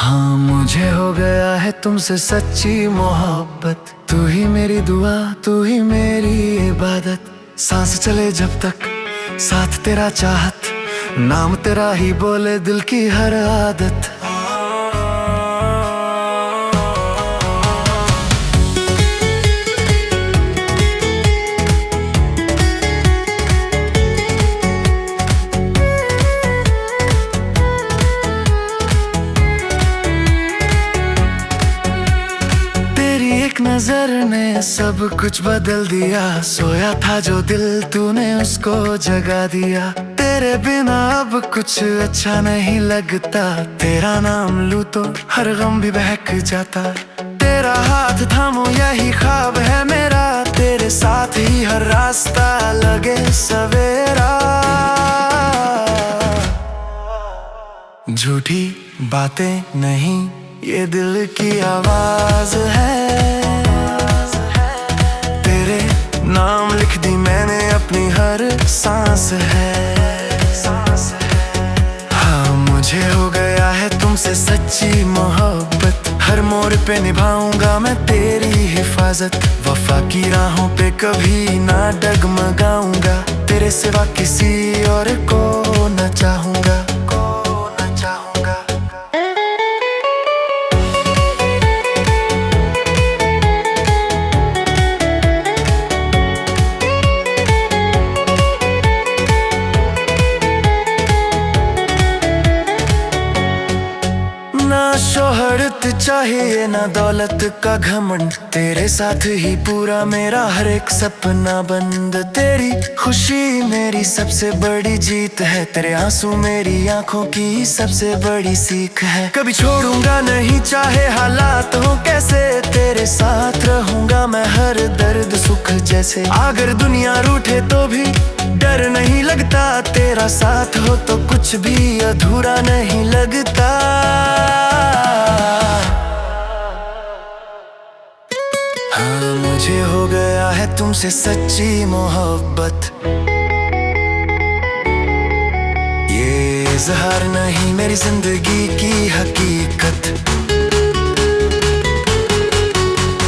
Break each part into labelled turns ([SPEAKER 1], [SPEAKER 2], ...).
[SPEAKER 1] हाँ, मुझे हो गया है तुमसे सच्ची मोहब्बत। तू ही मेरी दुआ, तू ही मेरी इबादत। सांस चले जब तक साथ तेरा चाहत, नाम तेरा ही बोले दिल की हर आदत। एक नजर ने सब कुछ बदल दिया। सोया था जो दिल तूने उसको जगा दिया। तेरे बिना अब कुछ अच्छा नहीं लगता। तेरा नाम लूं तो हर गम भी बहक जाता। तेरा हाथ थामो यही ख्वाब है मेरा। तेरे साथ ही हर रास्ता लगे सवेरा। झूठी बातें नहीं, ये दिल की आवाज है। तेरे नाम लिख दी मैंने अपनी हर सांस है। हाँ, मुझे हो गया है तुमसे सच्ची मोहब्बत। हर मोड़ पे निभाऊंगा मैं तेरी हिफाजत। वफा की राहों पे कभी ना डगमगाऊंगा। तेरे सिवा किसी और को न चाहूंगा। ना शोहरत चाहिए ना दौलत का घमंड। तेरे साथ ही पूरा मेरा हर एक सपना बंद। तेरी खुशी मेरी सबसे बड़ी जीत है। तेरे आंसू मेरी आंखों की सबसे बड़ी सीख है। कभी छोड़ूंगा नहीं चाहे हालात हो कैसे। तेरे साथ रहूंगा मैं हर दर्द सुख जैसे। अगर दुनिया रूठे तो भी डर नहीं लगता। तेरा साथ हो तो कुछ भी अधूरा नहीं लगता। हाँ, मुझे हो गया है तुमसे सच्ची मोहब्बत। ये इज़हार नहीं मेरी जिंदगी की हकीकत।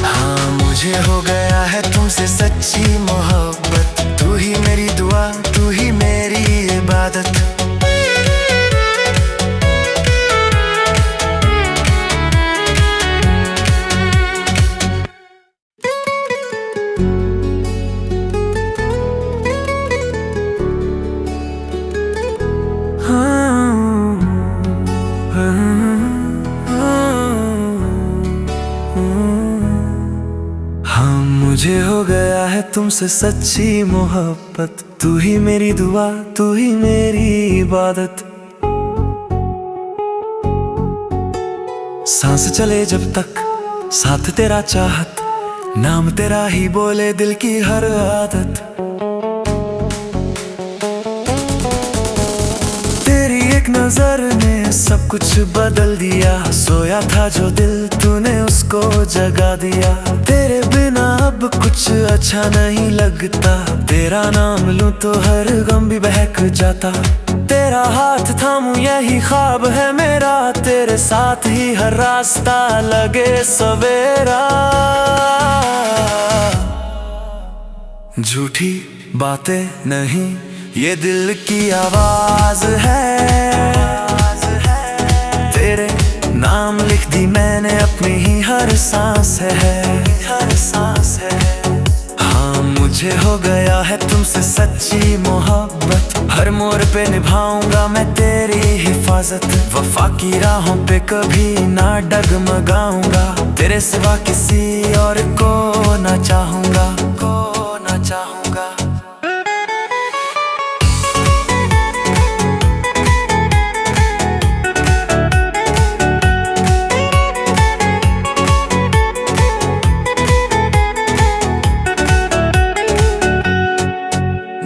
[SPEAKER 1] हाँ, मुझे हो गया है तुमसे सच्ची मोहब्बत। तू ही मेरी दुआ, तू ही मेरी इबादत। हाँ, मुझे हो गया है तुमसे सच्ची मोहब्बत। तू ही मेरी दुआ, तू ही मेरी इबादत। सांस चले जब तक साथ तेरा चाहत, नाम तेरा ही बोले दिल की हर आदत। तेरी एक नजर ने सब कुछ बदल दिया। सोया था जो दिल तूने उसको जगा दिया। तेरे बिना अब कुछ अच्छा नहीं लगता। तेरा नाम लूं तो हर गम भी बहक जाता। तेरा हाथ थामूं यही ख्वाब है मेरा। तेरे साथ ही हर रास्ता लगे सवेरा। झूठी बातें नहीं, ये दिल की आवाज है। तेरे नाम लिख दी मैंने अपनी ही हर सांस है। हाँ, मुझे हो गया है तुमसे सच्ची मोहब्बत। हर मोड़ पे निभाऊंगा मैं तेरी हिफाजत। वफा की राहों पे कभी ना डगमगाऊंगा। तेरे सिवा किसी और को ना चाहूंगा।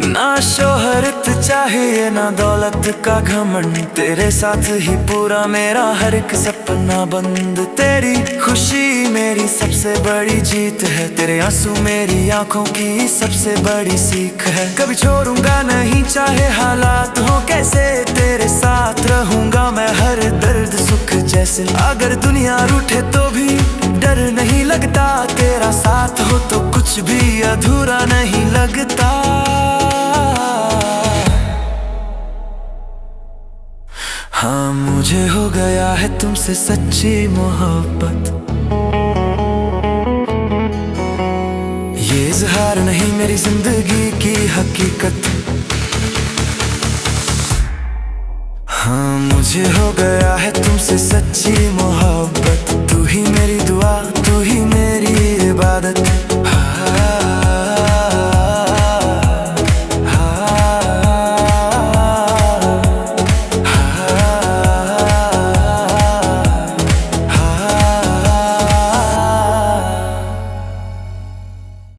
[SPEAKER 1] ना शोहरत चाहिए ना दौलत का घमंड। तेरे साथ ही पूरा मेरा हर एक सपना बंद। तेरी खुशी मेरी सबसे बड़ी जीत है। तेरे आंसू मेरी आंखों की सबसे बड़ी सीख है। कभी छोड़ूंगा नहीं चाहे हालात हो कैसे। तेरे साथ रहूंगा मैं हर दर्द सुख जैसे। अगर दुनिया रूठे तो भी डर नहीं लगता, तेरा साथ हो तो कुछ भी अधूरा नहीं लगता। हाँ, मुझे हो गया है तुमसे सच्ची मोहब्बत। ये इजहार नहीं, मेरी जिंदगी की हकीकत। हाँ, मुझे हो गया है तुमसे सच्ची मोहब्बत।